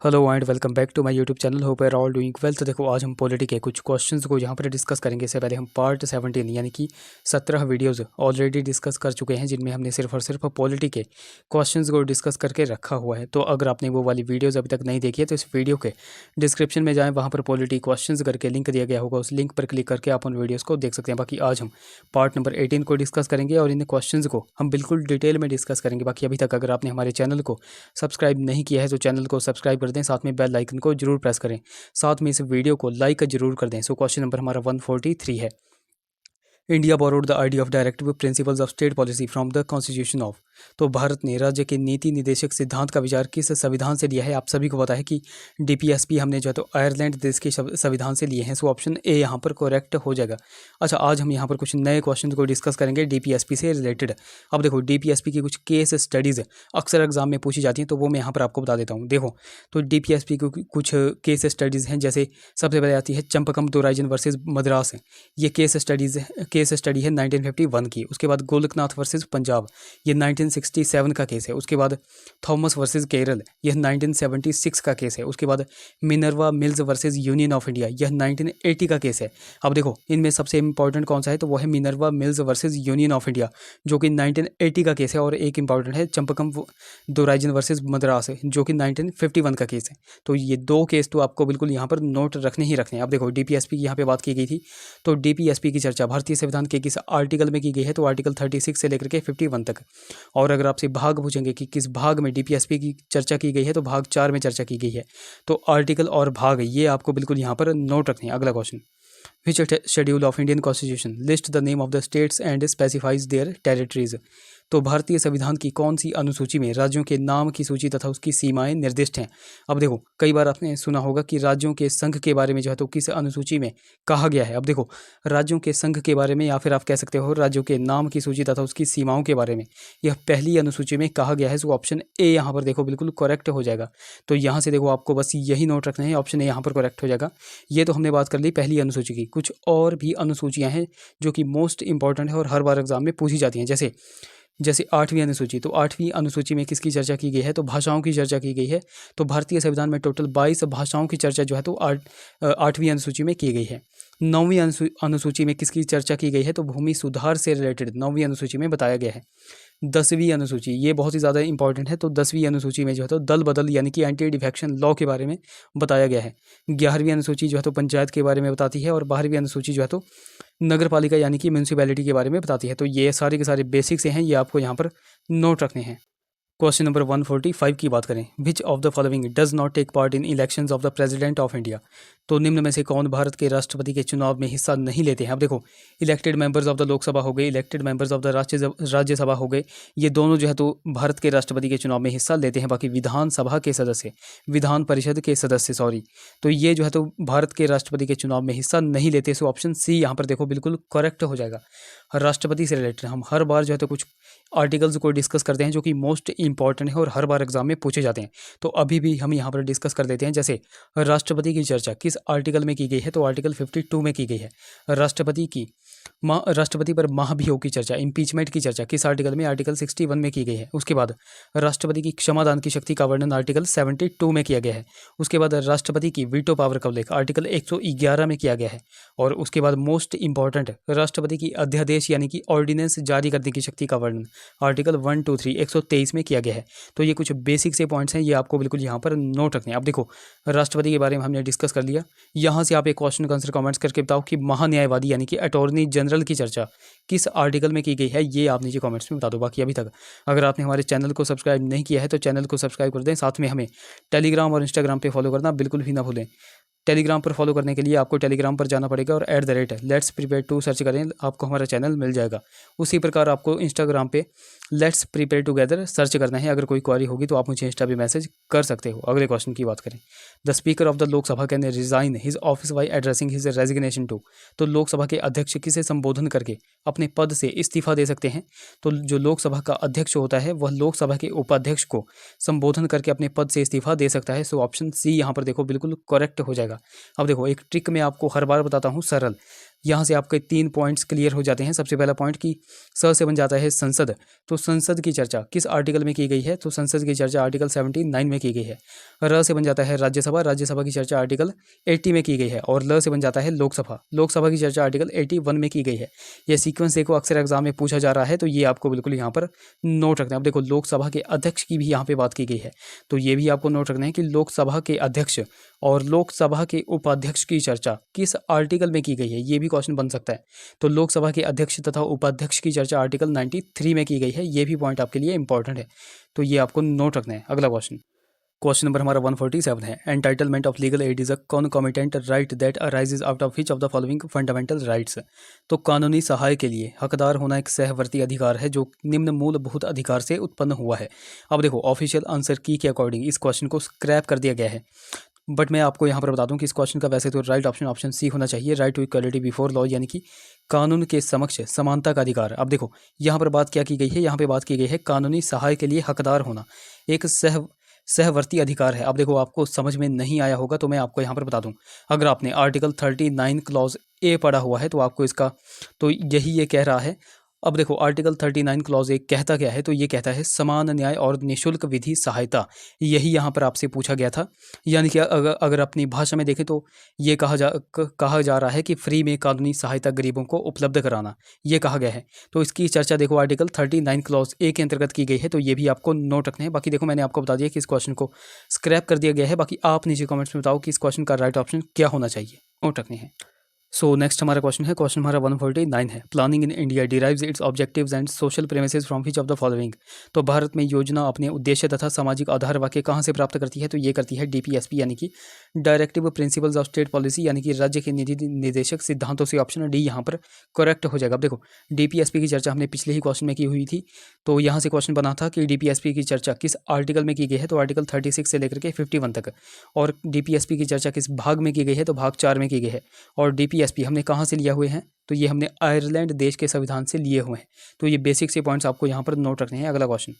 Hello and welcome back to my YouTube channel. Hope are all doing well. तो देखो आज हम polity के कुछ क्वेश्चंस को यहाँ पर डिस्कस करेंगे। इससे पहले हम पार्ट 17 यानी कि 17 वीडियोस ऑलरेडी डिस्कस कर चुके हैं, जिनमें हमने सिर्फ और सिर्फ पॉलिटी के क्वेश्चंस को डिस्कस करके रखा हुआ है। तो अगर आपने वो वाली वीडियोज़ अभी तक नहीं देखी है तो इस वीडियो के डिस्क्रिप्शन में जाएँ, वहाँ पर पॉलिटी क्वेश्चंस करके लिंक दिया गया होगा, उस लिंक पर क्लिक करके आप उन वीडियोज़ को देख सकते हैं। बाकी आज हम पार्ट नंबर 18 को डिस्कस करेंगे और इन क्वेश्चंस को हम बिल्कुल डिटेल में डिस्कस करेंगे। बाकी अभी तक अगर आपने हमारे चैनल को सब्सक्राइब नहीं किया है तो चैनल को सब्सक्राइब कर दें, साथ में बेल आइकन को जरूर प्रेस करें, साथ में इस वीडियो को लाइक जरूर कर दें। सो क्वेश्चन नंबर हमारा 143 है। India borrowed the idea of directive principles of state policy from the constitution of. तो भारत ने राज्य के नीति निदेशक सिद्धांत का विचार किस संविधान से लिया है? आप सभी को पता है कि डीपीएसपी हमने जो है तो आयरलैंड देश के संविधान से लिए हैं। सो ऑप्शन ए यहाँ पर करेक्ट हो जाएगा। अच्छा, आज हम यहाँ पर कुछ नए क्वेश्चन को डिस्कस करेंगे डीपीएसपी से रिलेटेड। अब देखो, डीपीएसपी की कुछ केस स्टडीज़ अक्सर एग्जाम में पूछी जाती हैं, तो वो मैं यहाँ पर आपको बता देता हूँ। देखो, तो डीपीएसपी की कुछ केस स्टडीज़ हैं, जैसे सबसे पहले आती है चंपकम दोराइजन वर्सेस मद्रास। ये केस स्टडी है 1951 की। उसके बाद गोलकनाथ वर्सेस पंजाब, ये 1967 का केस है। उसके बाद थॉमस वर्सेस केरल, यह 1976 का केस है। उसके बाद Minerva mills versus union of India, यह 1980 का केस है। अब देखो, इनमें सबसे इंपॉर्टेंट कौन सा है, तो वो है Minerva mills versus union of India, जो कि 1980 का केस है। और एक इंपॉर्टेंट है चंपकम दोराइजन वर्सेस मद्रास, जो कि 1951 का केस है। तो ये दो केस तो आपको बिल्कुल यहाँ पर नोट रखने ही रखने हैं। अब देखो, डीपीएसपी की यहाँ पे बात की गई थी, तो डीपीएसपी की चर्चा भारतीय संविधान के किस आर्टिकल में की गई है, तो आर्टिकल 36 से लेकर के 51 तक। और अगर आपसे भाग पूछेंगे कि किस भाग में डीपीएसपी की चर्चा की गई है, तो भाग 4 में चर्चा की गई है। तो आर्टिकल और भाग ये आपको बिल्कुल यहाँ पर नोट रखने हैं। अगला question, which schedule of Indian constitution list the name of the states and specifies there territories. तो भारतीय संविधान की कौन सी अनुसूची में राज्यों के नाम की सूची तथा उसकी सीमाएं निर्दिष्ट हैं? अब देखो, कई बार आपने सुना होगा कि राज्यों के संघ के बारे में जो है तो किस अनुसूची में कहा गया है। अब देखो, राज्यों के संघ के बारे में, या फिर आप कह सकते हो राज्यों के नाम की सूची तथा उसकी सीमाओं के बारे में, यह पहली अनुसूची में कहा गया है। सो ऑप्शन ए यहाँ पर देखो बिल्कुल करेक्ट हो जाएगा। तो यहाँ से देखो, आपको बस यही नोट रखना है, ऑप्शन ए यहाँ पर करेक्ट हो जाएगा। ये तो हमने बात कर ली पहली अनुसूची की। कुछ और भी अनुसूचियाँ हैं जो कि मोस्ट इंपॉर्टेंट है और हर बार एग्जाम में पूछी जाती हैं। जैसे 8वीं अनुसूची, तो 8वीं अनुसूची में किसकी चर्चा की गई है, तो भाषाओं की चर्चा की गई है। तो भारतीय संविधान में टोटल 22 भाषाओं की चर्चा जो है तो 8वीं अनुसूची में की गई है। 9वीं अनुसूची में किसकी चर्चा की गई है, तो भूमि सुधार से रिलेटेड 9वीं अनुसूची में बताया गया है। 10वीं अनुसूची, ये बहुत ही ज़्यादा इंपॉर्टेंट है, तो 10वीं अनुसूची में जो है तो दल बदल यानी कि एंटी डिफेक्शन लॉ के बारे में बताया गया है। 11वीं अनुसूची जो है तो पंचायत के बारे में बताती है, और 12वीं अनुसूची जो है तो नगर पालिका यानी कि म्यूनसिपैलिटी के बारे में बताती है। तो ये सारे के सारे बेसिक्स हैं, ये आपको यहाँ पर नोट रखने हैं। क्वेश्चन नंबर 145 की बात करें, which of the following does not take part in elections of the president of India. तो निम्न में से कौन भारत के राष्ट्रपति के चुनाव में हिस्सा नहीं लेते हैं? अब देखो, elected members of the Lok Sabha हो गए, elected members of the Rajya Sabha हो गए, ये दोनों जो है तो भारत के राष्ट्रपति के चुनाव में हिस्सा लेते हैं। बाकी विधानसभा के सदस्य, विधान परिषद के सदस्य सॉरी, तो ये जो है तो भारत के राष्ट्रपति के चुनाव में हिस्सा नहीं लेते। सो ऑप्शन सी यहाँ पर देखो बिल्कुल करेक्ट हो जाएगा। राष्ट्रपति से रिलेटेड हम हर बार जो है तो कुछ आर्टिकल्स को डिस्कस करते हैं जो कि मोस्ट इंपॉर्टेंट है और हर बार एग्जाम में पूछे जाते हैं। तो अभी भी हम यहाँ पर डिस्कस कर देते हैं। जैसे राष्ट्रपति की चर्चा किस आर्टिकल में की गई है, तो आर्टिकल 52 में की गई है। राष्ट्रपति पर महाभियोग की चर्चा, इम्पीचमेंट की चर्चा किस आर्टिकल में, आर्टिकल 61 में की गई है। उसके बाद राष्ट्रपति की क्षमादान की शक्ति का वर्णन आर्टिकल 72 में किया गया है। उसके बाद राष्ट्रपति की वीटो पावर का उल्लेख आर्टिकल 111 में किया गया है। और उसके बाद मोस्ट इंपॉर्टेंट, राष्ट्रपति की अध्यादेश यानी कि ऑर्डिनेंस जारी करने की शक्ति का वर्णन आर्टिकल 123 123 में किया गया है। तो ये कुछ बेसिक से पॉइंट्स हैं, ये आपको बिल्कुल यहाँ पर नोट रखने हैं। अब देखो, राष्ट्रपति के बारे में हमने डिस्कस कर लिया। यहाँ से आप एक क्वेश्चन का आंसर कमेंट्स करके बताओ कि महान्यायवादी यानी कि अटॉर्नी जनरल की चर्चा किस आर्टिकल में की गई है, ये आप नीचे कमेंट्स में बता दो। बाकी अभी तक अगर आपने हमारे चैनल को सब्सक्राइब नहीं किया है तो चैनल को सब्सक्राइब कर दें, साथ में हमें टेलीग्राम और इंस्टाग्राम पे फॉलो करना बिल्कुल भी ना भूलें। टेलीग्राम पर फॉलो करने के लिए आपको टेलीग्राम पर जाना पड़ेगा और @लेट्स प्रिपेयर टू सर्च करें, आपको हमारा चैनल मिल जाएगा। उसी प्रकार आपको इंस्टाग्राम पे लेट्स प्रिपेयर टुगेदर सर्च करना है। अगर कोई क्वारी होगी तो आप मुझे इंस्टा पे मैसेज कर सकते हो। अगले क्वेश्चन की बात करें, the speaker of the Lok Sabha can resign his office by addressing his resignation to. तो लोकसभा के अध्यक्ष किसे संबोधन करके अपने पद से इस्तीफा दे सकते हैं? तो जो लोकसभा का अध्यक्ष होता है वह लोकसभा के उपाध्यक्ष को संबोधन करके अपने पद से इस्तीफा दे सकता है। सो ऑप्शन सी यहाँ पर देखो बिल्कुल करेक्ट हो जाएगा। अब देखो, एक ट्रिक मैं आपको हर बार बताता हूँ सरल, यहाँ से आपके 3 पॉइंट्स क्लियर हो जाते हैं। सबसे पहला पॉइंट कि स से बन जाता है संसद, तो संसद की चर्चा किस आर्टिकल में की गई है, तो संसद की चर्चा आर्टिकल 79 में की गई है। र से बन जाता है राज्यसभा, राज्यसभा की चर्चा आर्टिकल 80 में की गई है। और ल से बन जाता है लोकसभा, लोकसभा की चर्चा आर्टिकल 81 में की गई है। ये सीक्वेंस देखो अक्सर एग्जाम में पूछा जा रहा है, तो ये आपको बिल्कुल यहाँ पर नोट रखना है। अब देखो लोकसभा के अध्यक्ष की भी यहाँ पे बात की गई है, तो ये भी आपको नोट रखना है कि लोकसभा के अध्यक्ष और लोकसभा के उपाध्यक्ष की चर्चा किस आर्टिकल में की गई है, ये भी क्वेश्चन बन सकता है। तो लोकसभा के अध्यक्ष तथा उपाध्यक्ष की चर्चा आर्टिकल 93 में की गई है, ये भी पॉइंट आपके लिए इंपॉर्टेंट है, तो ये आपको नोट रखना है। अगला क्वेश्चन नंबर हमारा 147 है, entitlement of legal aid is a concomitant right that arises out of which of the following fundamental rights. तो कानूनी सहाय के लिए हकदार होना एक सहवर्ती अधिकार है जो निम्न मूलभूत अधिकार से उत्पन्न हुआ है। अब देखो ऑफिशियल आंसर की के अकॉर्डिंग इस क्वेश्चन को स्क्रैप कर दिया गया है, बट मैं आपको यहाँ पर बता दूं कि इस क्वेश्चन का वैसे तो राइट ऑप्शन ऑप्शन सी होना चाहिए, right to equality before law, यानी कि कानून के समक्ष समानता का अधिकार। अब देखो यहाँ पर बात क्या की गई है, यहाँ पे बात की गई है कानूनी सहाय के लिए हकदार होना एक सहवर्ती अधिकार है। अब देखो आपको समझ में नहीं आया होगा तो मैं आपको यहाँ पर बता दूं, अगर आपने आर्टिकल 39 क्लॉज ए पढ़ा हुआ है तो आपको इसका तो यही ये कह रहा है। अब देखो आर्टिकल 39 क्लॉज 1 कहता क्या है, तो ये कहता है समान न्याय और निशुल्क विधि सहायता, यही यहाँ पर आपसे पूछा गया था। यानी कि अगर अपनी भाषा में देखें तो ये कहा जा रहा है कि फ्री में कानूनी सहायता गरीबों को उपलब्ध कराना, ये कहा गया है। तो इसकी चर्चा देखो आर्टिकल 39 क्लॉज ए के अंतर्गत की गई है, तो ये भी आपको नोट रखना है। बाकी देखो मैंने आपको बता दिया कि इस क्वेश्चन को स्क्रैप कर दिया गया है, बाकी आप नीचे कॉमेंट्स में बताओ कि इस क्वेश्चन का राइट ऑप्शन क्या होना चाहिए, नोट रखने हैं। सो नेक्स्ट हमारा क्वेश्चन है, क्वेश्चन हमारा 149 है, planning in India derives it's objectives and social premises from which of the following. तो भारत में योजना अपने उद्देश्य तथा सामाजिक आधार वाक्य कहाँ से प्राप्त करती है, तो ये करती है डीपीएसपी यानी कि directive principles of state policy, यानी कि राज्य के निधि निर्देशक सिद्धांतों से। ऑप्शन डी यहाँ पर करेक्ट हो जाएगा। अब देखो डीपीएसपी की चर्चा हमने पिछले ही क्वेश्चन में की हुई थी, तो यहाँ से क्वेश्चन बना था कि डीपीएसपी की चर्चा किस आर्टिकल में की गई है, तो आर्टिकल 36 से लेकर के 51 तक। और डीपीएसपी की चर्चा किस भाग में की गई है, तो भाग 4 में की गई है। और डीपीएसपी हमने कहाँ से लिया हुए हैं, तो ये हमने आयरलैंड देश के संविधान से लिए हुए हैं। तो ये बेसिक से पॉइंट्स आपको यहाँ पर नोट रखने हैं। अगला question,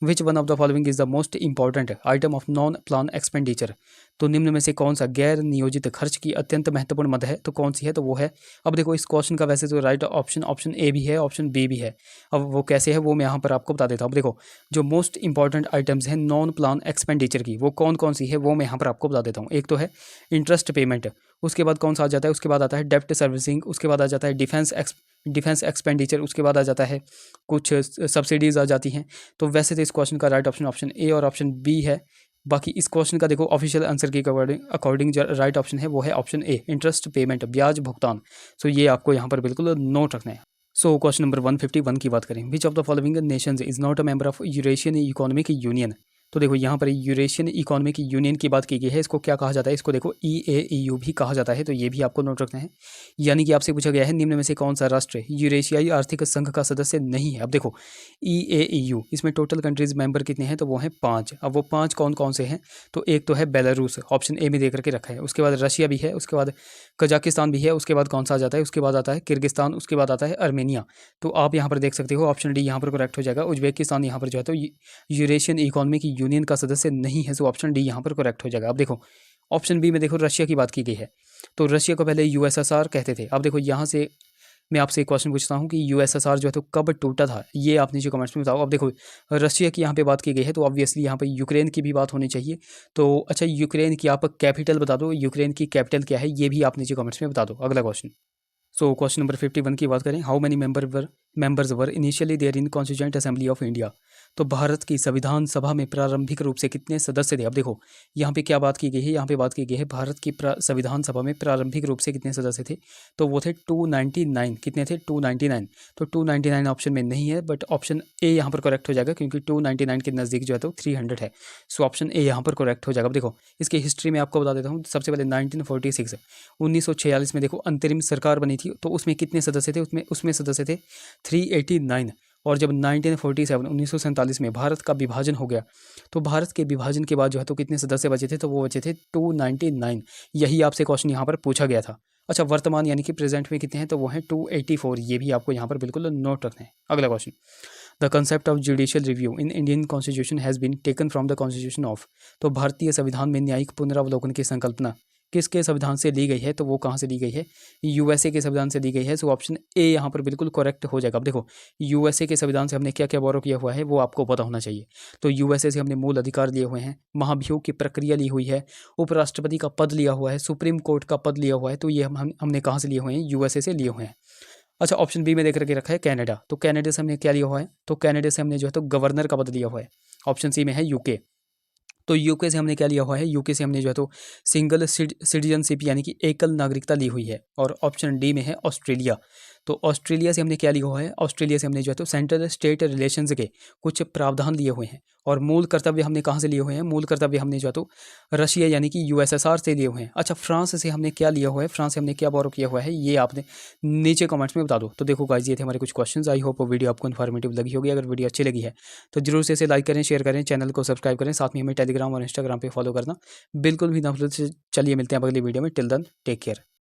which one of the following is the most important item of non plan expenditure. तो निम्न में से कौन सा गैर नियोजित खर्च की अत्यंत महत्वपूर्ण मद है, तो कौन सी है, तो वो है। अब देखो इस क्वेश्चन का वैसे तो राइट ऑप्शन ऑप्शन ए भी है, ऑप्शन बी भी है। अब वो कैसे है वो मैं यहाँ पर आपको बता देता हूँ। अब देखो जो मोस्ट इंपॉर्टेंट आइटम्स हैं नॉन प्लान एक्सपेंडिचर की, वो कौन कौन सी है वो मैं यहाँ पर आपको बता देता हूँ। एक तो है इंटरेस्ट पेमेंट, उसके बाद कौन सा आ जाता है, उसके बाद आता है डेप्ट सर्विसिंग, उसके बाद आ जाता है डिफेंस एक्सपेंडिचर, उसके बाद आ जाता है कुछ सब्सिडीज़ आ जाती हैं। तो वैसे तो इस क्वेश्चन का राइट ऑप्शन ऑप्शन ए और ऑप्शन बी है। बाकी इस क्वेश्चन का देखो ऑफिशियल आंसर के अकॉर्डिंग जो राइट ऑप्शन है वो है ऑप्शन ए, इंटरेस्ट पेमेंट, ब्याज भुगतान। सो ये आपको यहाँ पर बिल्कुल नोट रखना है। सो क्वेश्चन नंबर 151 की बात करें, which of the following Nations is not a member of Eurasian economic union. तो देखो यहाँ पर यूरेशियन इकोनॉमिक यूनियन की बात की गई है, इसको क्या कहा जाता है, इसको देखो EAEU भी कहा जाता है, तो ये भी आपको नोट रखना है। यानी कि आपसे पूछा गया है निम्न में से कौन सा राष्ट्र यूरेशियाई आर्थिक संघ का सदस्य नहीं है। अब देखो EAEU इसमें टोटल कंट्रीज मेंबर कितने हैं, तो वो हैं 5। अब वो 5 कौन कौन से हैं, तो एक तो है बेलारूस, ऑप्शन ए में दे करके रखा है, उसके बाद रशिया भी है, उसके बाद कजाकिस्तान भी है, उसके बाद कौन सा आ जाता है, उसके बाद आता है किर्गिस्तान, उसके बाद आता है अर्मेनिया। तो आप यहाँ पर देख सकते हो ऑप्शन डी यहाँ पर करेक्ट हो जाएगा। उज्बेकिस्तान यहाँ पर जो है तो यूरेशियन इकोनॉमिक यूनियन का सदस्य नहीं है, तो ऑप्शन डी यहाँ पर करेक्ट हो जाएगा। अब देखो ऑप्शन बी में देखो रशिया की बात की गई है, तो रशिया को पहले USSR कहते थे। अब देखो यहाँ से मैं आपसे एक क्वेश्चन पूछता हूँ कि USSR जो है तो कब टूटा था, ये आप नीचे कमेंट्स में बताओ। अब देखो रशिया की यहाँ पे बात की गई है, तो ऑब्वियसली यहाँ पे यूक्रेन की भी बात होनी चाहिए। तो अच्छा यूक्रेन की आप कैपिटल बता दो, यूक्रेन की कैपिटल क्या है, ये भी आप नीचे कमेंट्स में बता दो। अगला क्वेश्चन, सो क्वेश्चन नंबर 51 की बात करें, how many members were initially there in constituent assembly of India. तो भारत की संविधान सभा में प्रारंभिक रूप से कितने सदस्य थे। अब देखो यहाँ पे क्या बात की गई है, यहाँ पे बात की गई है भारत की संविधान सभा में प्रारंभिक रूप से कितने सदस्य थे, तो वो थे 299। कितने थे, 299। तो 299 ऑप्शन में नहीं है, बट ऑप्शन ए यहाँ पर करेक्ट हो जाएगा, क्योंकि 299 के नज़दीक जो है तो 300 है। सो ऑप्शन ए यहाँ पर करेक्ट हो जाएगा। अब देखो इसकी हिस्ट्री में आपको बता देता हूँ। सबसे पहले 1946 में देखो अंतरिम सरकार बनी थी, तो उसमें कितने सदस्य थे, उसमें सदस्य थे 389। और जब 1947 में भारत का विभाजन हो गया, तो भारत के विभाजन के बाद जो है तो कितने सदस्य बचे थे, तो वो बचे थे 299। यही आपसे क्वेश्चन यहाँ पर पूछा गया था। अच्छा वर्तमान यानी कि प्रेजेंट में कितने हैं, तो वो हैं 284। ये भी आपको यहाँ पर बिल्कुल नोट रखना है। अगला question, the concept of judicial review in Indian constitution has been taken from the constitution of. तो भारतीय संविधान में न्यायिक पुनरावलोकन की संकल्पना किसके संविधान से ली गई है, तो वो कहाँ से ली गई है, यूएसए के संविधान से ली गई है। सो ऑप्शन ए यहाँ पर बिल्कुल करेक्ट हो जाएगा। अब देखो यूएसए के संविधान से हमने क्या क्या बोरो किया हुआ है वो आपको पता होना चाहिए। तो यूएसए से हमने मूल अधिकार लिए हुए हैं, महाभियोग की प्रक्रिया ली हुई है, उपराष्ट्रपति का पद लिया हुआ है, सुप्रीम कोर्ट का पद लिया हुआ है। तो ये हमने कहाँ से लिए हुए हैं, यूएसए से लिए हुए हैं। अच्छा, ऑप्शन बी में देख करके रखा है कनाडा। तो कनाडा से हमने क्या लिया हुआ है, तो कनाडा से हमने जो है तो गवर्नर का पद लिया हुआ है। ऑप्शन सी में है यूके। तो यूके से हमने क्या लिया हुआ है, यूके से हमने जो है तो सिंगल सिटीजनशिप यानी कि एकल नागरिकता ली हुई है। और ऑप्शन डी में है ऑस्ट्रेलिया। तो ऑस्ट्रेलिया से हमने क्या लिया हुआ है, ऑस्ट्रेलिया से हमने जो है तो सेंट्रल स्टेट रिलेशंस के कुछ प्रावधान लिए हुए हैं। और मूल कर्तव्य हमने कहाँ से लिए हुए हैं, मूल कर्तव्य हमने जो है तो रशिया यानी कि यूएसएसआर से लिए हुए हैं। अच्छा, फ्रांस से हमने क्या लिया हुआ है, फ्रांस से हमने क्या बोरो किया हुआ है, ये आपने नीचे कमेंट्स में बता दो। तो देखो गाइस, ये थे हमारे कुछ क्वेश्चंस। आई होप वीडियो आपको इन्फॉर्मेटिव लगी होगी। अगर वीडियो अच्छी लगी है तो जरूर से इसे लाइक करें, शेयर करें, चैनल को सब्सक्राइब करें, साथ में हमें टेलीग्राम और इंस्टाग्राम पे फॉलो करना बिल्कुल भी ना भूलें। चलिए मिलते हैं अगली वीडियो में। Till then take care.